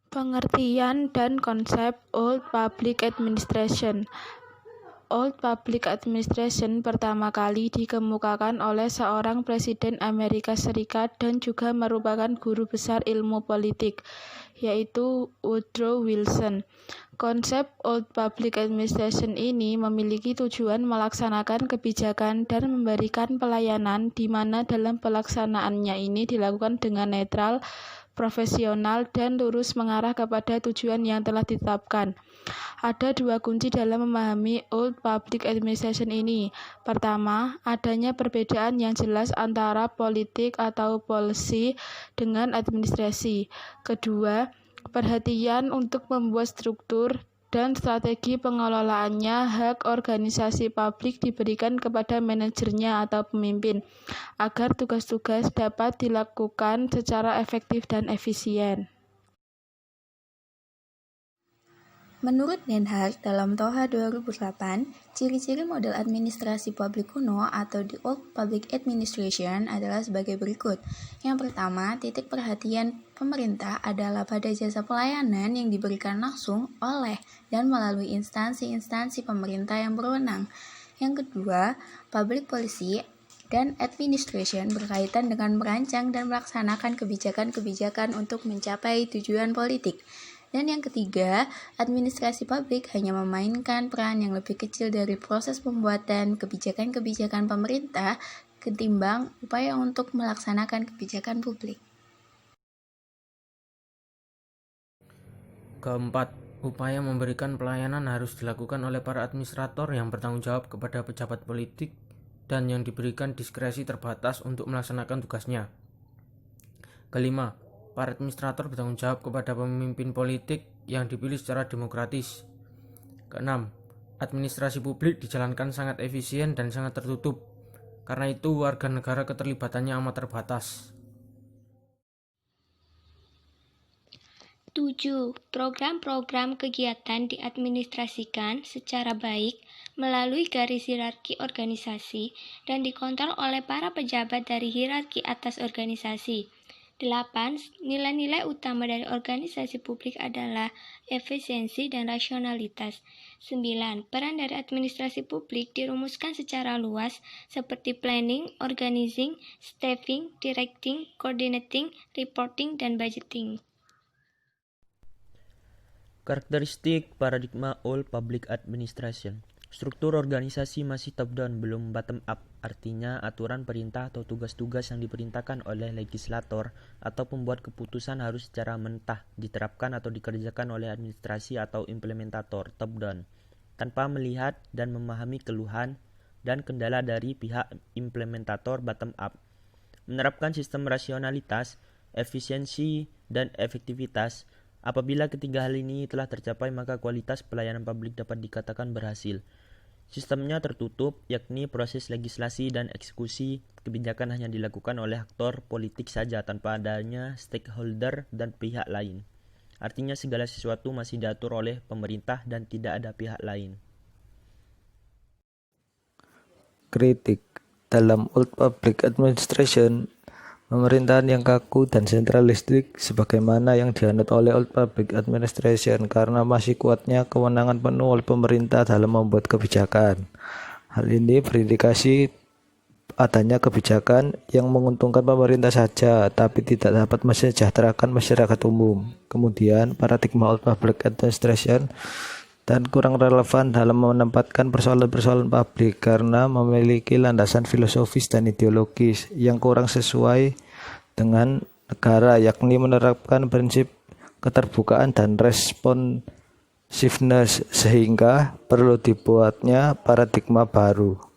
Pengertian dan konsep Old Public Administration. Old Public Administration pertama kali dikemukakan oleh seorang presiden Amerika Serikat dan juga merupakan guru besar ilmu politik, yaitu Woodrow Wilson. Konsep Old Public Administration ini memiliki tujuan melaksanakan kebijakan dan memberikan pelayanan di mana dalam pelaksanaannya ini dilakukan dengan netral, profesional, dan lurus mengarah kepada tujuan yang telah ditetapkan. Ada dua kunci dalam memahami Old Public Administration ini. Pertama, adanya perbedaan yang jelas antara politik atau policy dengan administrasi. Kedua, perhatian untuk membuat struktur dan strategi pengelolaannya. Hak organisasi publik diberikan kepada manajernya atau pemimpin, agar tugas-tugas dapat dilakukan secara efektif dan efisien. Menurut Den Haag dalam Toha 2008, ciri-ciri model administrasi publik kuno atau the Old Public Administration adalah sebagai berikut. Yang pertama, titik perhatian pemerintah adalah pada jasa pelayanan yang diberikan langsung oleh dan melalui instansi-instansi pemerintah yang berwenang. Yang kedua, public policy dan administration berkaitan dengan merancang dan melaksanakan kebijakan-kebijakan untuk mencapai tujuan politik. Dan yang ketiga, administrasi publik hanya memainkan peran yang lebih kecil dari proses pembuatan kebijakan-kebijakan pemerintah ketimbang upaya untuk melaksanakan kebijakan publik. Keempat, upaya memberikan pelayanan harus dilakukan oleh para administrator yang bertanggung jawab kepada pejabat politik dan yang diberikan diskresi terbatas untuk melaksanakan tugasnya. Kelima, para administrator bertanggung jawab kepada pemimpin politik yang dipilih secara demokratis. Keenam, administrasi publik dijalankan sangat efisien dan sangat tertutup. Karena itu, warga negara keterlibatannya amat terbatas. 7. Program-program kegiatan diadministrasikan secara baik melalui garis hierarki organisasi dan dikontrol oleh para pejabat dari hierarki atas organisasi. 8. Nilai-nilai utama dari organisasi publik adalah efisiensi dan rasionalitas. 9. Peran dari administrasi publik dirumuskan secara luas seperti planning, organizing, staffing, directing, coordinating, reporting, dan budgeting. Karakteristik paradigma Old Public Administration. Struktur organisasi masih top-down, belum bottom-up. Artinya, aturan perintah atau tugas-tugas yang diperintahkan oleh legislator atau pembuat keputusan harus secara mentah diterapkan atau dikerjakan oleh administrasi atau implementator top-down, tanpa melihat dan memahami keluhan dan kendala dari pihak implementator bottom-up. Menerapkan sistem rasionalitas, efisiensi, dan efektivitas. Apabila ketiga hal ini telah tercapai, maka kualitas pelayanan publik dapat dikatakan berhasil. Sistemnya tertutup, yakni proses legislasi dan eksekusi kebijakan hanya dilakukan oleh aktor politik saja tanpa adanya stakeholder dan pihak lain. Artinya segala sesuatu masih diatur oleh pemerintah dan tidak ada pihak lain. Kritik dalam Old Public Administration, pemerintahan yang kaku dan sentralistik sebagaimana yang dianut oleh Old Public Administration karena masih kuatnya kewenangan penuh oleh pemerintah dalam membuat kebijakan. Hal ini berindikasi adanya kebijakan yang menguntungkan pemerintah saja tapi tidak dapat mensejahterakan masyarakat umum. Kemudian, paradigma Old Public Administration dan kurang relevan dalam menempatkan persoalan-persoalan publik karena memiliki landasan filosofis dan ideologis yang kurang sesuai dengan negara, yakni menerapkan prinsip keterbukaan dan responsiveness, sehingga perlu dibuatnya paradigma baru.